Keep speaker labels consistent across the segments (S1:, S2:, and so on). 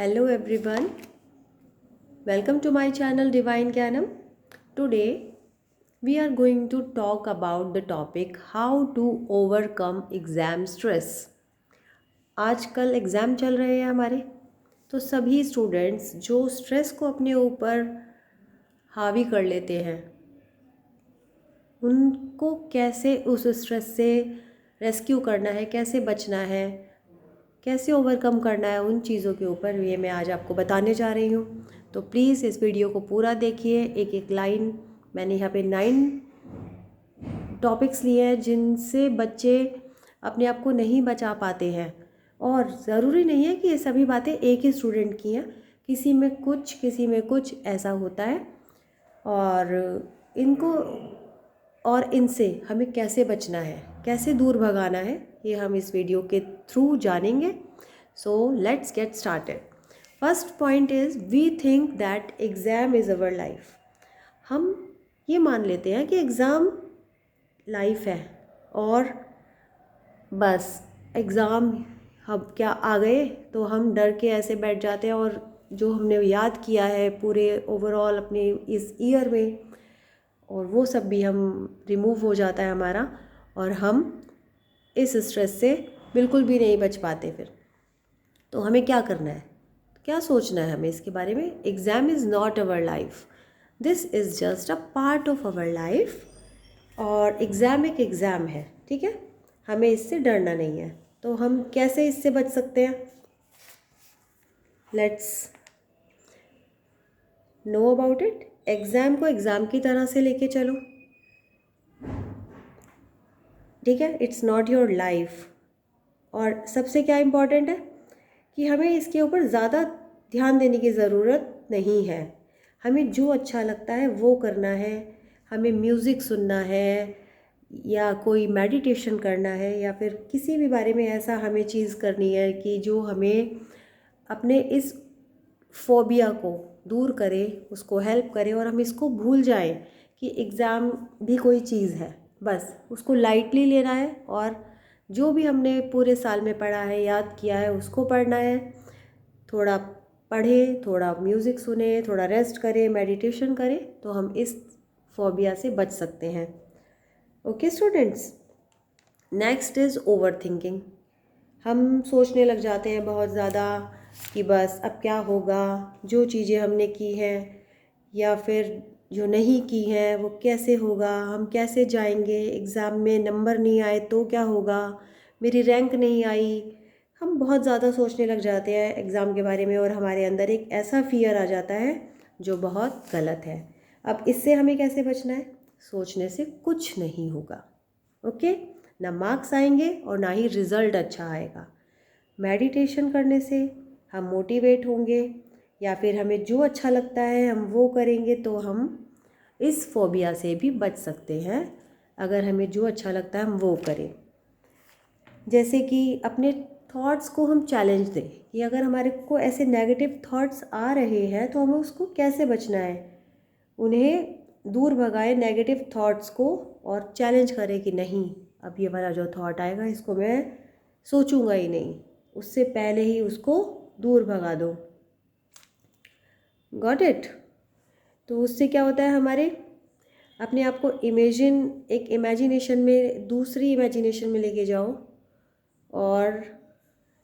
S1: Hello everyone, welcome to my channel Divine Gyanam. Today we are going to talk about the topic how to overcome exam stress. आजकल exam चल रहे हैं हमारे, तो सभी students जो स्ट्रेस को अपने ऊपर हावी कर लेते हैं, उनको कैसे उस स्ट्रेस से रेस्क्यू करना है, कैसे बचना है, कैसे ओवरकम करना है, उन चीज़ों के ऊपर ये मैं आज आपको बताने जा रही हूँ। तो प्लीज़ इस वीडियो को पूरा देखिए। एक एक लाइन मैंने यहाँ पे 9 टॉपिक्स लिए हैं जिनसे बच्चे अपने आप को नहीं बचा पाते हैं। और ज़रूरी नहीं है कि ये सभी बातें एक ही स्टूडेंट की हैं, किसी में कुछ ऐसा होता है। और इनको और इनसे हमें कैसे बचना है, कैसे दूर भगाना है, ये हम इस वीडियो के थ्रू जानेंगे। So let's get started. First point is we think that exam is our life. हम ये मान लेते हैं कि एग्ज़ाम लाइफ है और बस एग्ज़ाम अब क्या आ गए तो हम डर के ऐसे बैठ जाते हैं और जो हमने याद किया है पूरे ओवरऑल अपने इस ईयर में, और वो सब भी हम रिमूव हो जाता है हमारा, और हम इस स्ट्रेस से बिल्कुल भी नहीं बच पाते। फिर तो हमें क्या करना है, क्या सोचना है हमें इसके बारे में। Exam is not our life, this is just a part of our life. और एग्ज़ाम एक एग्ज़ाम है, ठीक है, हमें इससे डरना नहीं है। तो हम कैसे इससे बच सकते हैं, let's know about it. Exam को एग्ज़ाम की तरह से लेके चलो, ठीक है, इट्स नॉट योर लाइफ। और सबसे क्या इम्पॉर्टेंट है कि हमें इसके ऊपर ज़्यादा ध्यान देने की ज़रूरत नहीं है। हमें जो अच्छा लगता है वो करना है। हमें म्यूज़िक सुनना है या कोई मेडिटेशन करना है या फिर किसी भी बारे में ऐसा हमें चीज़ करनी है कि जो हमें अपने इस फोबिया को दूर करे, उसको हेल्प करे और हम इसको भूल जाएं कि एग्ज़ाम भी कोई चीज़ है। बस उसको लाइटली लेना है और जो भी हमने पूरे साल में पढ़ा है, याद किया है, उसको पढ़ना है। थोड़ा पढ़े, थोड़ा म्यूज़िक सुने, थोड़ा रेस्ट करें, मेडिटेशन करें, तो हम इस फोबिया से बच सकते हैं। Okay students, next is over thinking. हम सोचने लग जाते हैं बहुत ज़्यादा कि बस अब क्या होगा, जो चीज़ें हमने की हैं या फिर जो नहीं की हैं वो कैसे होगा, हम कैसे जाएंगे, एग्ज़ाम में नंबर नहीं आए तो क्या होगा, मेरी रैंक नहीं आई। हम बहुत ज़्यादा सोचने लग जाते हैं एग्ज़ाम के बारे में और हमारे अंदर एक ऐसा फियर आ जाता है जो बहुत गलत है। अब इससे हमें कैसे बचना है, सोचने से कुछ नहीं होगा, ओके, ना मार्क्स आएंगे और ना ही रिज़ल्ट अच्छा आएगा। मेडिटेशन करने से हम मोटिवेट होंगे या फिर हमें जो अच्छा लगता है हम वो करेंगे, तो हम इस फोबिया से भी बच सकते हैं अगर हमें जो अच्छा लगता है हम वो करें। जैसे कि अपने थॉट्स को हम चैलेंज दें कि अगर हमारे को ऐसे नेगेटिव थॉट्स आ रहे हैं तो हमें उसको कैसे बचना है, उन्हें दूर भगाएं नेगेटिव थॉट्स को और चैलेंज करें कि नहीं, अब ये वाला जो थॉट आएगा इसको मैं सोचूंगा ही नहीं, उससे पहले ही उसको दूर भगा दो। Got it. तो उससे क्या होता है, हमारे अपने आप को एक इमेजिनेशन में, दूसरी इमेजिनेशन में लेके जाओ और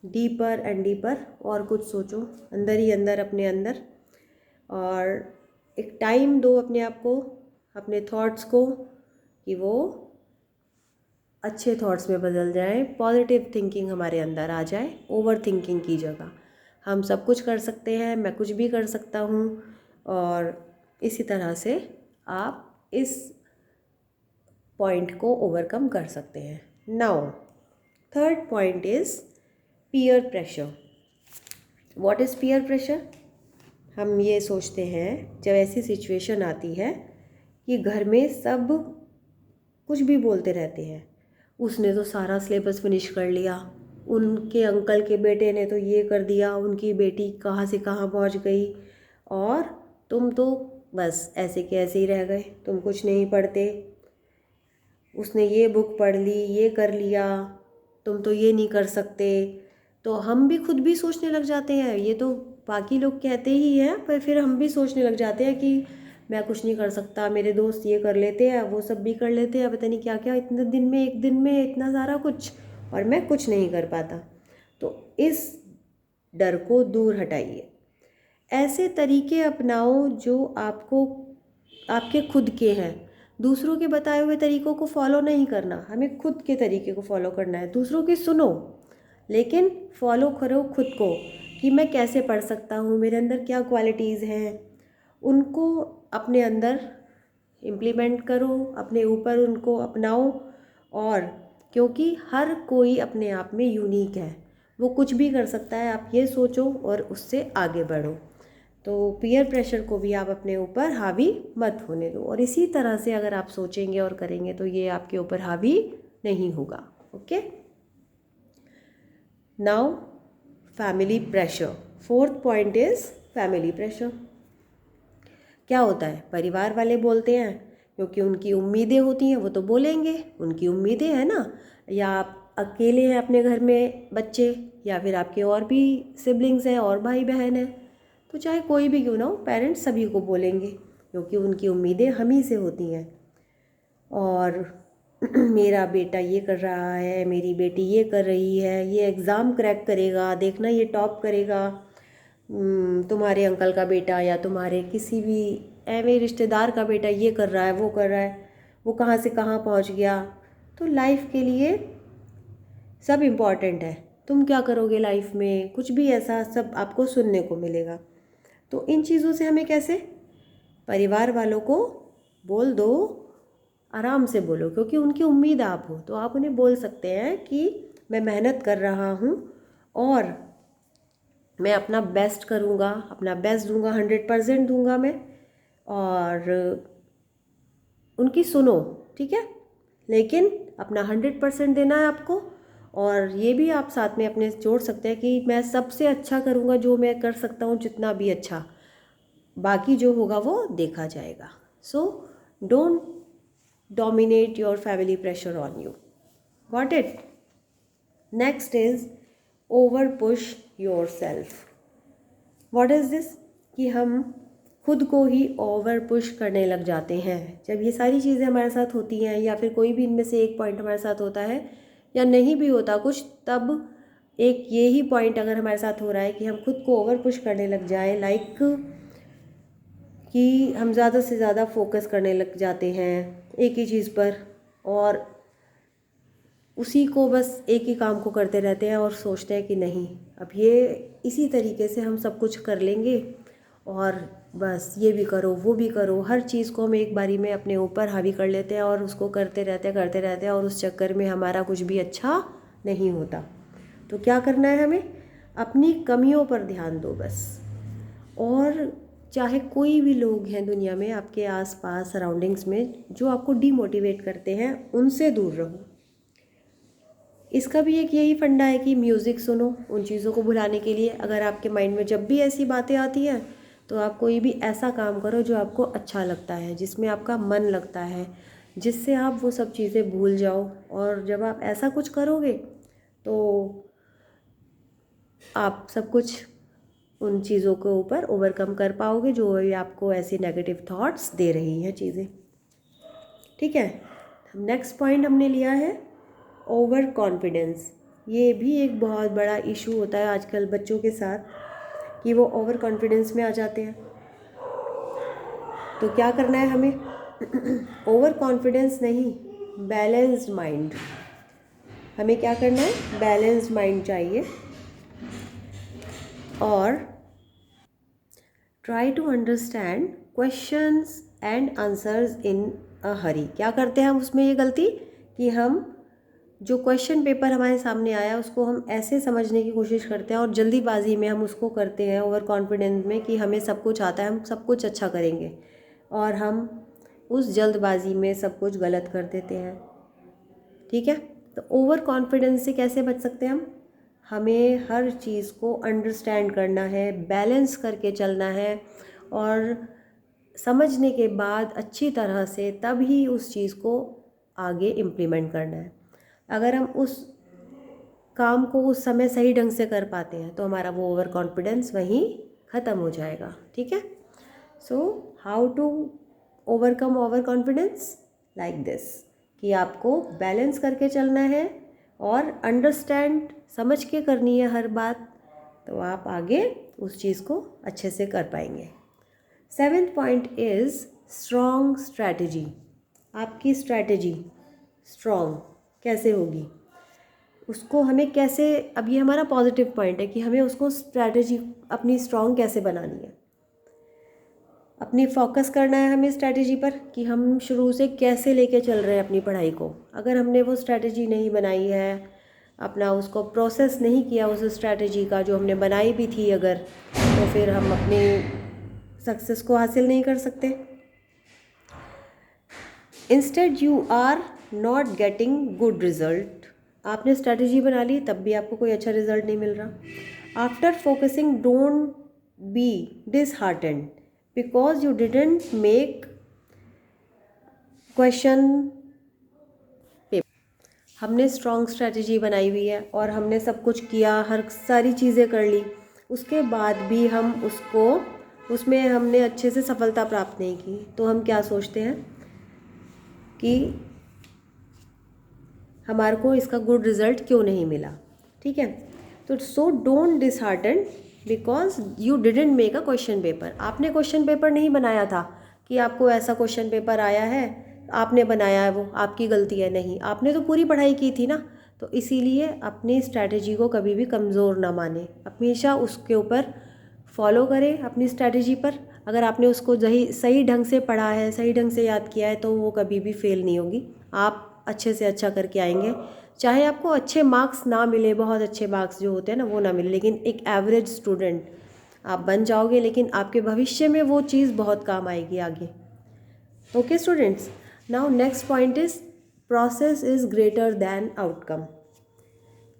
S1: डीपर एंड डीपर और कुछ सोचो अंदर ही अंदर, अपने अंदर। और एक टाइम दो अपने आप को, अपने थॉट्स को, कि वो अच्छे थॉट्स में बदल जाए, पॉजिटिव थिंकिंग हमारे अंदर आ जाए, ओवर थिंकिंग की जगह। हम सब कुछ कर सकते हैं, मैं कुछ भी कर सकता हूँ, और इसी तरह से आप इस पॉइंट को ओवरकम कर सकते हैं। Now third point is peer pressure. What is peer pressure? हम ये सोचते हैं जब ऐसी सिचुएशन आती है कि घर में सब कुछ भी बोलते रहते हैं, उसने तो सारा सिलेबस फिनिश कर लिया, उनके अंकल के बेटे ने तो ये कर दिया, उनकी बेटी कहाँ से कहाँ पहुँच गई, और तुम तो बस ऐसे के ऐसे ही रह गए, तुम कुछ नहीं पढ़ते, उसने ये बुक पढ़ ली, ये कर लिया, तुम तो ये नहीं कर सकते। तो हम भी खुद भी सोचने लग जाते हैं, ये तो बाकी लोग कहते ही हैं, पर फिर हम भी सोचने लग जाते हैं कि मैं कुछ नहीं कर सकता, मेरे दोस्त ये कर लेते हैं, वो सब भी कर लेते हैं, पता नहीं क्या क्या, इतने दिन में, एक दिन में इतना सारा कुछ, और मैं कुछ नहीं कर पाता। तो इस डर को दूर हटाइए। ऐसे तरीके अपनाओ जो आपको, आपके खुद के हैं। दूसरों के बताए हुए तरीक़ों को फॉलो नहीं करना, हमें खुद के तरीके को फॉलो करना है। दूसरों की सुनो, लेकिन फॉलो करो खुद को, कि मैं कैसे पढ़ सकता हूँ, मेरे अंदर क्या क्वालिटीज़ हैं, उनको अपने अंदर इम्प्लीमेंट करो, अपने ऊपर उनको अपनाओ। और क्योंकि हर कोई अपने आप में यूनिक है, वो कुछ भी कर सकता है, आप ये सोचो और उससे आगे बढ़ो। तो पीयर प्रेशर को भी आप अपने ऊपर हावी मत होने दो, और इसी तरह से अगर आप सोचेंगे और करेंगे तो ये आपके ऊपर हावी नहीं होगा। Okay, now family pressure. Fourth point is family pressure. क्या होता है, परिवार वाले बोलते हैं क्योंकि उनकी उम्मीदें होती हैं, वो तो बोलेंगे, उनकी उम्मीदें हैं ना। या आप अकेले हैं अपने घर में बच्चे, या फिर आपके और भी सिबलिंग्स हैं और भाई बहन हैं, तो चाहे कोई भी क्यों ना हो, पेरेंट्स सभी को बोलेंगे क्योंकि उनकी उम्मीदें हम ही से होती हैं। और मेरा बेटा ये कर रहा है, मेरी बेटी ये कर रही है, ये एग्ज़ाम क्रैक करेगा, देखना ये टॉप करेगा, तुम्हारे अंकल का बेटा या तुम्हारे किसी भी मेरे रिश्तेदार का बेटा ये कर रहा है, वो कर रहा है, वो कहाँ से कहाँ पहुँच गया। तो लाइफ के लिए सब इम्पॉर्टेंट है, तुम क्या करोगे लाइफ में, कुछ भी ऐसा सब आपको सुनने को मिलेगा। तो इन चीज़ों से हमें कैसे, परिवार वालों को बोल दो, आराम से बोलो, क्योंकि उनकी उम्मीद आप हो, तो आप उन्हें बोल सकते हैं कि मैं मेहनत कर रहा हूँ और मैं अपना बेस्ट करूँगा, अपना बेस्ट दूंगा, 100% दूंगा मैं, और उनकी सुनो, ठीक है, लेकिन अपना 100% देना है आपको। और ये भी आप साथ में अपने जोड़ सकते हैं कि मैं सबसे अच्छा करूँगा जो मैं कर सकता हूँ, जितना भी अच्छा, बाकी जो होगा वो देखा जाएगा। So don't dominate your family pressure on you, got it. Next is over push your self. What is this, कि हम खुद को ही ओवर पुश करने लग जाते हैं। जब ये सारी चीज़ें हमारे साथ होती हैं, या फिर कोई भी इनमें से एक पॉइंट हमारे साथ होता है, या नहीं भी होता कुछ, तब एक ये ही पॉइंट अगर हमारे साथ हो रहा है कि हम खुद को ओवर पुश करने लग जाए, लाइक कि हम ज़्यादा से ज़्यादा फोकस करने लग जाते हैं एक ही चीज़ पर, और उसी को बस एक ही काम को करते रहते हैं और सोचते हैं कि नहीं अब ये इसी तरीके से हम सब कुछ कर लेंगे, और बस ये भी करो वो भी करो, हर चीज़ को हम एक बारी में अपने ऊपर हावी कर लेते हैं और उसको करते रहते हैं, और उस चक्कर में हमारा कुछ भी अच्छा नहीं होता। तो क्या करना है हमें, अपनी कमियों पर ध्यान दो बस। और चाहे कोई भी लोग हैं दुनिया में आपके आसपास सराउंडिंग्स में जो आपको डीमोटिवेट करते हैं, उनसे दूर रहो। इसका भी एक यही फंडा है कि म्यूज़िक सुनो उन चीज़ों को भुलाने के लिए। अगर आपके माइंड में जब भी ऐसी बातें आती हैं, तो आप कोई भी ऐसा काम करो जो आपको अच्छा लगता है, जिसमें आपका मन लगता है, जिससे आप वो सब चीज़ें भूल जाओ। और जब आप ऐसा कुछ करोगे तो आप सब कुछ उन चीज़ों के ऊपर ओवरकम कर पाओगे जो भी आपको ऐसे नेगेटिव थॉट्स दे रही हैं चीज़ें, ठीक है। नेक्स्ट पॉइंट हमने लिया है ओवर कॉन्फिडेंस। ये भी एक बहुत बड़ा इशू होता है आजकल बच्चों के साथ कि वो ओवर कॉन्फिडेंस में आ जाते हैं। तो क्या करना है हमें, ओवर कॉन्फिडेंस नहीं, बैलेंस्ड माइंड। हमें क्या करना है, बैलेंस्ड माइंड चाहिए। और try to understand questions and answers in a hurry. क्या करते हैं हम उसमें ये गलती, कि हम जो क्वेश्चन पेपर हमारे सामने आया उसको हम ऐसे समझने की कोशिश करते हैं और जल्दीबाजी में हम उसको करते हैं ओवर कॉन्फिडेंस में कि हमें सब कुछ आता है, हम सब कुछ अच्छा करेंगे, और हम उस जल्दबाजी में सब कुछ गलत कर देते हैं, ठीक है। तो ओवर कॉन्फिडेंस से कैसे बच सकते हैं हम, हमें हर चीज़ को अंडरस्टैंड करना है, बैलेंस करके चलना है, और समझने के बाद अच्छी तरह से तभी उस चीज़ को आगे इम्प्लीमेंट करना है। अगर हम उस काम को उस समय सही ढंग से कर पाते हैं तो हमारा वो ओवर कॉन्फिडेंस वहीं ख़त्म हो जाएगा। ठीक है। So how to overcome over confidence, like this, कि आपको बैलेंस करके चलना है और अंडरस्टैंड समझ के करनी है हर बात, तो आप आगे उस चीज़ को अच्छे से कर पाएंगे। 7th point is strong strategy. आपकी स्ट्रैटेजी स्ट्रॉन्ग कैसे होगी, उसको हमें कैसे, अब ये हमारा पॉजिटिव पॉइंट है कि हमें उसको स्ट्रैटेजी अपनी स्ट्रॉन्ग कैसे बनानी है। अपनी फोकस करना है हमें स्ट्रैटेजी पर कि हम शुरू से कैसे लेके चल रहे हैं अपनी पढ़ाई को। अगर हमने वो स्ट्रैटेजी नहीं बनाई है, अपना उसको प्रोसेस नहीं किया उस स्ट्रैटेजी का जो हमने बनाई भी थी अगर, तो फिर हम अपनी सक्सेस को हासिल नहीं कर सकते। Instead you are not getting good result. आपने स्ट्रैटेजी बना ली तब भी आपको कोई अच्छा रिजल्ट नहीं मिल रहा। After focusing don't be disheartened because you didn't make question paper. हमने स्ट्रॉन्ग स्ट्रैटेजी बनाई हुई है और हमने सब कुछ किया, हर सारी चीज़ें कर ली, उसके बाद भी हम उसमें हमने अच्छे से सफलता प्राप्त नहीं की, तो हम क्या सोचते हैं कि हमारे को इसका गुड रिज़ल्ट क्यों नहीं मिला। ठीक है। तो so don't dishearten because you didn't make a question paper. आपने क्वेश्चन पेपर नहीं बनाया था कि आपको ऐसा क्वेश्चन पेपर आया है, आपने बनाया है, वो आपकी गलती है, नहीं, आपने तो पूरी पढ़ाई की थी ना। तो इसीलिए अपनी स्ट्रैटेजी को कभी भी कमज़ोर ना माने, हमेशा उसके ऊपर फॉलो करें अपनी स्ट्रैटेजी पर। अगर आपने उसको सही ढंग से पढ़ा है, सही ढंग से याद किया है, तो वो कभी भी फेल नहीं होगी, आप अच्छे से अच्छा करके आएंगे। चाहे आपको अच्छे मार्क्स ना मिले, बहुत अच्छे मार्क्स जो होते हैं ना वो ना मिले, लेकिन एक एवरेज स्टूडेंट आप बन जाओगे, लेकिन आपके भविष्य में वो चीज़ बहुत काम आएगी आगे। Okay students, now next point is process is greater than outcome.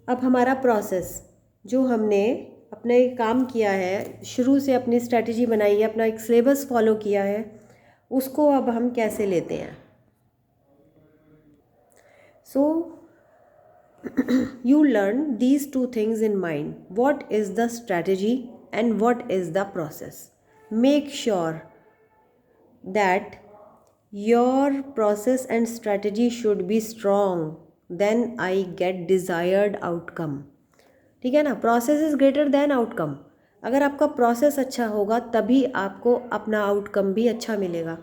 S1: अब हमारा प्रोसेस जो हमने अपने काम किया है, शुरू से अपनी स्ट्रैटेजी बनाई है, अपना एक सिलेबस फॉलो किया है, उसको अब हम कैसे लेते हैं। So you learn these two things in mind. What is the strategy and what is the process? Make sure that your process and strategy should be strong. Then I get desired outcome. ठीक है ना, process is greater than outcome. अगर आपका process अच्छा होगा तभी आपको अपना आउटकम भी अच्छा मिलेगा,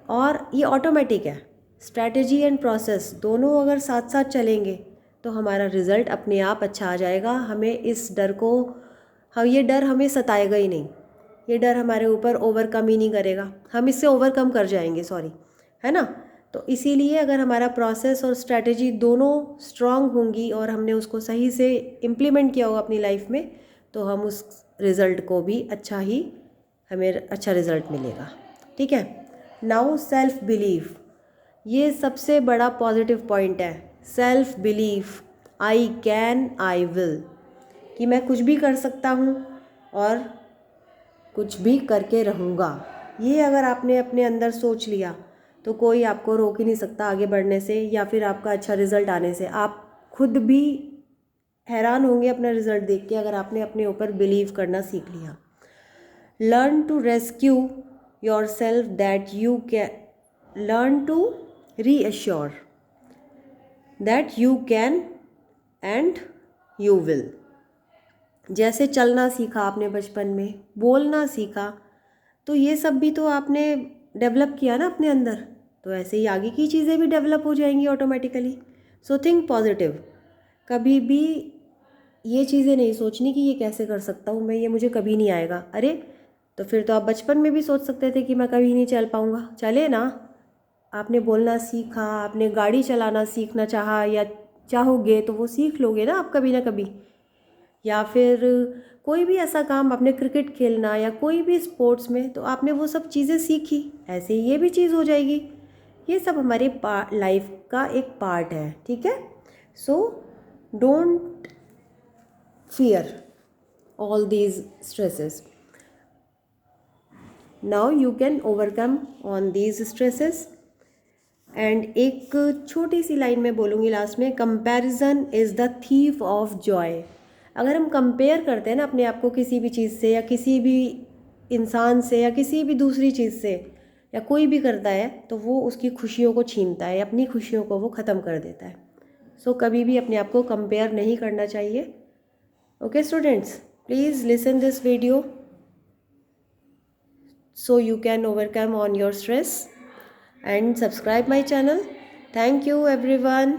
S1: और ये ऑटोमेटिक है। स्ट्रैटेजी एंड प्रोसेस दोनों अगर साथ साथ चलेंगे तो हमारा रिज़ल्ट अपने आप अच्छा आ जाएगा। हमें इस डर को, ये डर हमें सताएगा ही नहीं, ये डर हमारे ऊपर ओवरकम ही नहीं करेगा, हम इससे ओवरकम कर जाएंगे, सॉरी, है ना। तो इसीलिए अगर हमारा प्रोसेस और स्ट्रैटेजी दोनों स्ट्रॉन्ग होंगी और हमने उसको सही से इम्प्लीमेंट किया होगा अपनी लाइफ में, तो हम उस रिज़ल्ट को भी हमें अच्छा रिज़ल्ट मिलेगा। ठीक है। नाउ सेल्फ बिलीफ, ये सबसे बड़ा पॉजिटिव पॉइंट है। Self belief, I can, I will, कि मैं कुछ भी कर सकता हूँ और कुछ भी करके रहूँगा। ये अगर आपने अपने अंदर सोच लिया तो कोई आपको रोक ही नहीं सकता आगे बढ़ने से या फिर आपका अच्छा रिज़ल्ट आने से। आप खुद भी हैरान होंगे अपना रिज़ल्ट देख के अगर आपने अपने ऊपर बिलीव करना सीख लिया। Learn to rescue yourself that you can, learn to reassure that you can and you will. जैसे चलना सीखा आपने बचपन में, बोलना सीखा, तो ये सब भी तो आपने डेवलप किया ना अपने अंदर, तो ऐसे ही आगे की चीज़ें भी डेवलप हो जाएंगी ऑटोमेटिकली। So think positive. कभी भी ये चीज़ें नहीं सोचनी कि ये कैसे कर सकता हूँ मैं, ये मुझे कभी नहीं आएगा। अरे तो फिर तो आप बचपन में भी सोच सकते थे कि मैं कभी नहीं चल पाऊँगा, चले ना। आपने बोलना सीखा, आपने गाड़ी चलाना सीखना चाहा या चाहोगे तो वो सीख लोगे ना आप कभी ना कभी। या फिर कोई भी ऐसा काम, आपने क्रिकेट खेलना या कोई भी स्पोर्ट्स में, तो आपने वो सब चीज़ें सीखी, ऐसे ही ये भी चीज़ हो जाएगी। ये सब हमारे लाइफ का एक पार्ट है। ठीक है। So don't fear all these stresses, now you can overcome on these stresses. And एक छोटी सी लाइन में बोलूँगी लास्ट में, comparison is the thief of Joy. अगर हम कंपेयर करते हैं ना अपने आप को किसी भी चीज़ से या किसी भी इंसान से या किसी भी दूसरी चीज़ से, या कोई भी करता है, तो वो उसकी खुशियों को छीनता है, अपनी खुशियों को वो ख़त्म कर देता है। सो कभी भी अपने आप को कंपेयर नहीं करना चाहिए। Okay students, please listen this video so you can overcome on your stress and subscribe my channel. Thank you everyone.